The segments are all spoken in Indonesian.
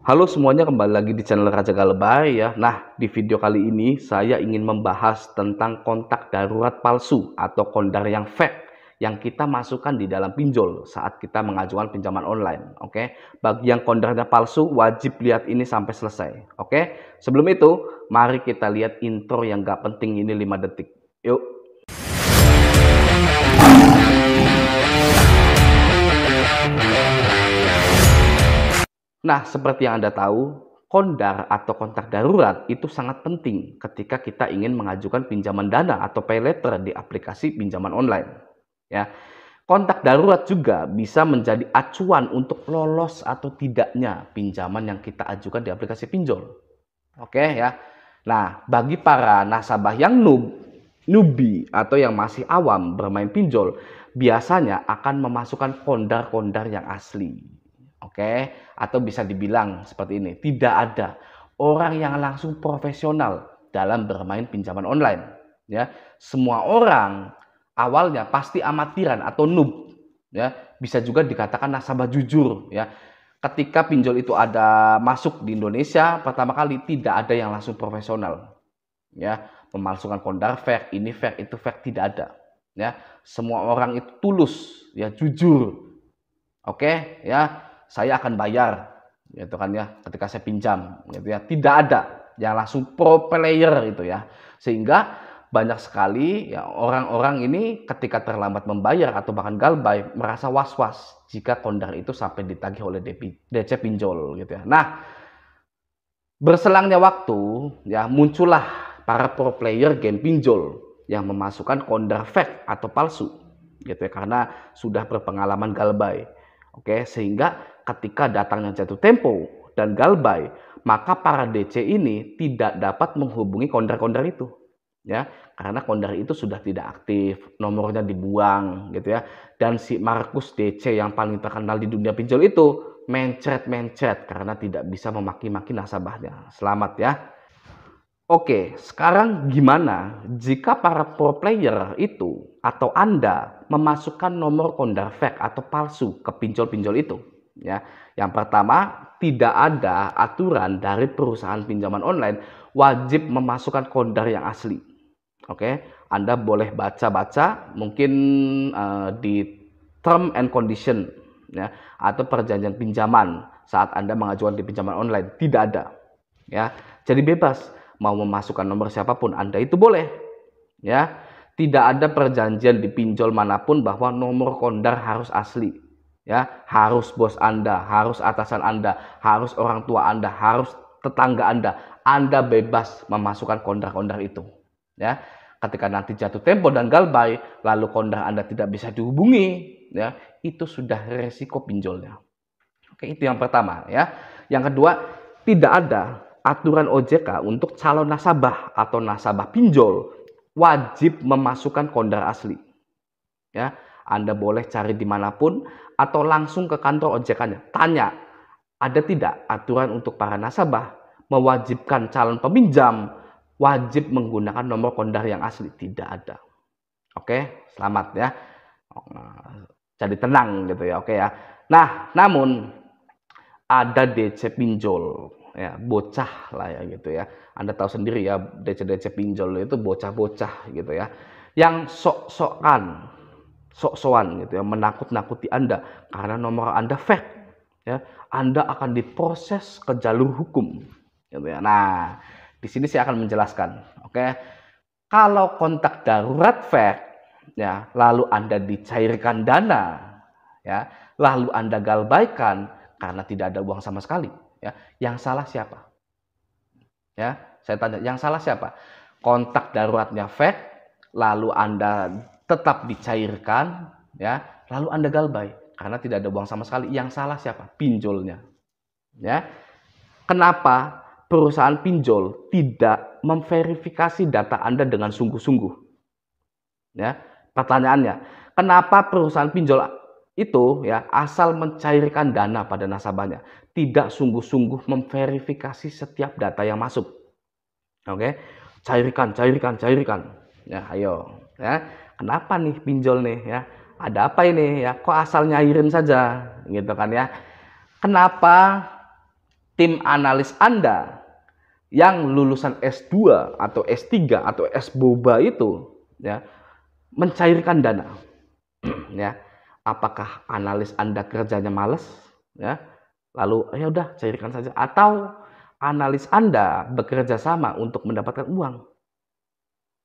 Halo semuanya, kembali lagi di channel Raja Galbay ya. Nah, di video kali ini saya ingin membahas tentang kontak darurat palsu atau kondar yang fake yang kita masukkan di dalam pinjol saat kita mengajukan pinjaman online. Oke, bagi yang kondarnya palsu wajib lihat ini sampai selesai. Oke, sebelum itu mari kita lihat intro yang gak penting ini 5 detik. Yuk. Nah, seperti yang Anda tahu, kondar atau kontak darurat itu sangat penting ketika kita ingin mengajukan pinjaman dana atau pay letter di aplikasi pinjaman online. Ya, kontak darurat juga bisa menjadi acuan untuk lolos atau tidaknya pinjaman yang kita ajukan di aplikasi pinjol. Oke ya. Nah, bagi para nasabah yang newbie atau yang masih awam bermain pinjol, biasanya akan memasukkan kondar-kondar yang asli. Oke, atau bisa dibilang seperti ini, tidak ada orang yang langsung profesional dalam bermain pinjaman online. Ya, semua orang awalnya pasti amatiran atau noob. Ya, bisa juga dikatakan nasabah jujur. Ya, ketika pinjol itu ada masuk di Indonesia pertama kali, tidak ada yang langsung profesional. Ya, memalsukan kondar fake, ini fake, itu fake, tidak ada. Ya, semua orang itu tulus, ya jujur. Oke, ya saya akan bayar, gitu kan ya, ketika saya pinjam, gitu ya. Tidak ada yang langsung pro player itu ya, sehingga banyak sekali ya orang-orang ini ketika terlambat membayar atau bahkan galbay merasa was-was jika kondar itu sampai ditagih oleh DC pinjol, gitu ya. Nah, berselangnya waktu ya muncullah para pro player game pinjol yang memasukkan kondar fake atau palsu, gitu ya, karena sudah berpengalaman galbay. Oke, sehingga ketika datangnya jatuh tempo dan galbay, maka para DC ini tidak dapat menghubungi kondar-kondar itu. Ya, karena kondar itu sudah tidak aktif, nomornya dibuang gitu ya. Dan si Markus DC yang paling terkenal di dunia pinjol itu mencret-mencret karena tidak bisa memaki-maki nasabahnya. Selamat ya. Oke, sekarang gimana jika para pro player itu atau Anda memasukkan nomor kondar fake atau palsu ke pinjol-pinjol itu? Ya, yang pertama, tidak ada aturan dari perusahaan pinjaman online wajib memasukkan kondar yang asli. Oke, Anda boleh baca-baca mungkin di term and condition ya atau perjanjian pinjaman saat Anda mengajukan di pinjaman online, tidak ada. Ya, jadi bebas mau memasukkan nomor siapapun Anda itu boleh. Ya, tidak ada perjanjian di pinjol manapun bahwa nomor kondar harus asli. Ya, harus bos Anda, harus atasan Anda, harus orang tua Anda, harus tetangga Anda. Anda bebas memasukkan kondar-kondar itu. Ya, ketika nanti jatuh tempo dan galbay, lalu kondar Anda tidak bisa dihubungi, ya, itu sudah resiko pinjolnya. Oke, itu yang pertama ya. Yang kedua, tidak ada aturan OJK untuk calon nasabah atau nasabah pinjol wajib memasukkan kondar asli. Ya, Anda boleh cari dimanapun atau langsung ke kantor OJK-nya. Tanya, ada tidak aturan untuk para nasabah mewajibkan calon peminjam wajib menggunakan nomor kondar yang asli? Tidak ada. Oke, selamat ya. Jadi tenang gitu ya, oke ya. Nah, namun ada DC pinjol ya, bocah lah ya gitu ya. Anda tahu sendiri ya, DC pinjol itu bocah-bocah gitu ya, yang sok-sokan gitu ya, menakut-nakuti Anda karena nomor Anda fake ya. Anda akan diproses ke jalur hukum gitu ya. Nah, di sini saya akan menjelaskan, oke. Kalau kontak darurat fake ya, lalu Anda dicairkan dana ya, lalu Anda galbaikan karena tidak ada uang sama sekali ya, yang salah siapa? Ya, saya tanya, yang salah siapa? Kontak daruratnya fake, lalu Anda tetap dicairkan ya, lalu Anda galbay karena tidak ada uang sama sekali. Yang salah siapa? Pinjolnya. Ya. Kenapa perusahaan pinjol tidak memverifikasi data Anda dengan sungguh-sungguh? Ya, pertanyaannya, kenapa perusahaan pinjol itu ya asal mencairkan dana pada nasabahnya, tidak sungguh-sungguh memverifikasi setiap data yang masuk? Oke, cairkan, cairkan, cairkan. Ya, ayo. Ya, kenapa nih pinjol nih ya? Ada apa ini ya? Kok asal nyairin saja, gitu kan ya? Kenapa tim analis Anda yang lulusan S2 atau S3 atau S-Boba itu ya mencairkan dana ya. Apakah analis Anda kerjanya males ya? Lalu ya udah cairkan saja, atau analis Anda bekerja sama untuk mendapatkan uang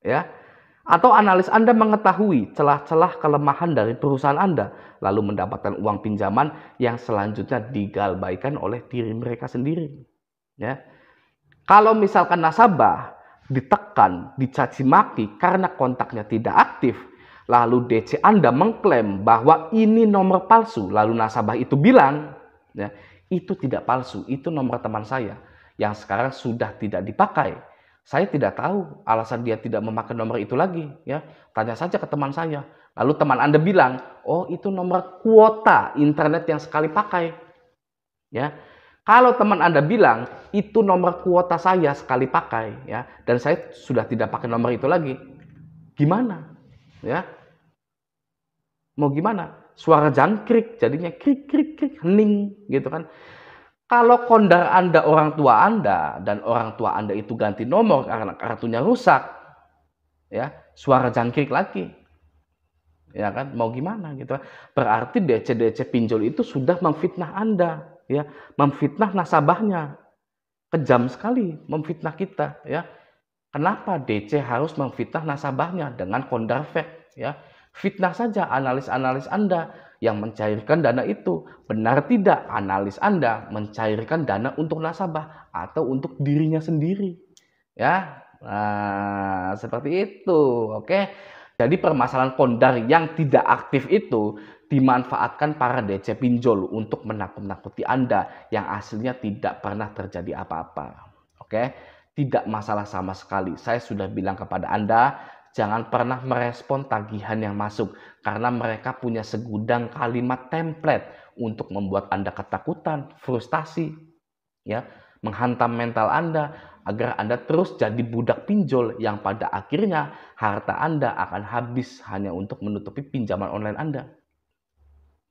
ya. Atau analis Anda mengetahui celah-celah kelemahan dari perusahaan Anda, lalu mendapatkan uang pinjaman yang selanjutnya digalbaikan oleh diri mereka sendiri. Ya. Kalau misalkan nasabah ditekan, dicaci maki karena kontaknya tidak aktif, lalu DC Anda mengklaim bahwa ini nomor palsu, lalu nasabah itu bilang, ya, itu tidak palsu, itu nomor teman saya yang sekarang sudah tidak dipakai. Saya tidak tahu alasan dia tidak memakai nomor itu lagi, ya. Tanya saja ke teman saya. Lalu teman Anda bilang, "Oh, itu nomor kuota internet yang sekali pakai." Ya. Kalau teman Anda bilang, "Itu nomor kuota saya sekali pakai," ya, dan saya sudah tidak pakai nomor itu lagi. Gimana? Ya. Mau gimana? Suara jangkrik, jadinya krik krik krik, hening gitu kan. Kalau kondar Anda orang tua Anda dan orang tua Anda itu ganti nomor karena kartunya rusak, ya, suara jangkrik lagi. Ya kan, mau gimana gitu. Berarti DC-DC pinjol itu sudah memfitnah Anda, ya, memfitnah nasabahnya. Kejam sekali memfitnah kita, ya. Kenapa DC harus memfitnah nasabahnya dengan kondar fake, ya? Fitnah saja analis-analis Anda yang mencairkan dana itu. Benar tidak analis Anda mencairkan dana untuk nasabah atau untuk dirinya sendiri? Ya, nah, seperti itu, oke? Jadi permasalahan kondar yang tidak aktif itu dimanfaatkan para DC pinjol untuk menakut-nakuti Anda yang aslinya tidak pernah terjadi apa-apa, oke? Tidak masalah sama sekali. Saya sudah bilang kepada Anda, jangan pernah merespon tagihan yang masuk karena mereka punya segudang kalimat template untuk membuat Anda ketakutan, frustasi, ya, menghantam mental Anda agar Anda terus jadi budak pinjol yang pada akhirnya harta Anda akan habis hanya untuk menutupi pinjaman online Anda.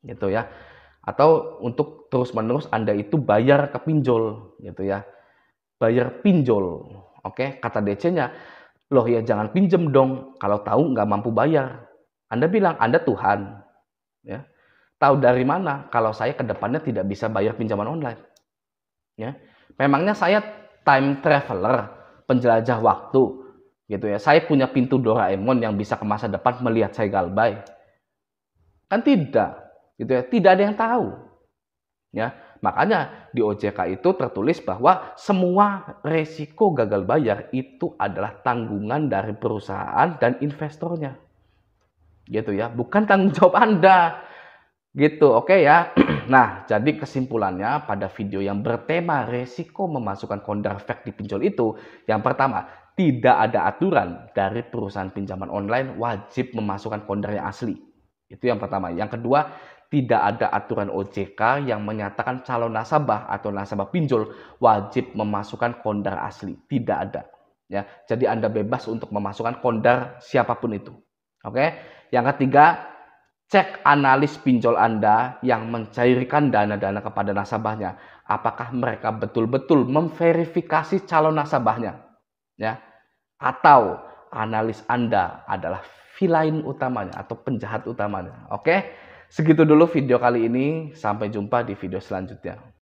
Gitu ya. Atau untuk terus-menerus Anda itu bayar ke pinjol gitu ya. Bayar pinjol. Oke, kata DC-nya, "Loh ya jangan pinjem dong, kalau tahu nggak mampu bayar." Anda bilang, "Anda Tuhan." Ya. Tahu dari mana kalau saya ke depannya tidak bisa bayar pinjaman online? Ya. Memangnya saya time traveler, penjelajah waktu, gitu ya. Saya punya pintu Doraemon yang bisa ke masa depan melihat saya galbay. Kan tidak, gitu ya. Tidak ada yang tahu. Ya, makanya di OJK itu tertulis bahwa semua resiko gagal bayar itu adalah tanggungan dari perusahaan dan investornya. Gitu ya, bukan tanggung jawab Anda. Gitu, oke ya. Nah, jadi kesimpulannya pada video yang bertema resiko memasukkan kondar fake di pinjol itu, yang pertama, tidak ada aturan dari perusahaan pinjaman online wajib memasukkan kondar yang asli. Itu yang pertama. Yang kedua, tidak ada aturan OJK yang menyatakan calon nasabah atau nasabah pinjol wajib memasukkan kondar asli. Tidak ada. Ya, jadi Anda bebas untuk memasukkan kondar siapapun itu. Oke. Yang ketiga, cek analis pinjol Anda yang mencairkan dana-dana kepada nasabahnya. Apakah mereka betul-betul memverifikasi calon nasabahnya? Ya. Atau analis Anda adalah villain utamanya atau penjahat utamanya. Oke? Segitu dulu video kali ini. Sampai jumpa di video selanjutnya.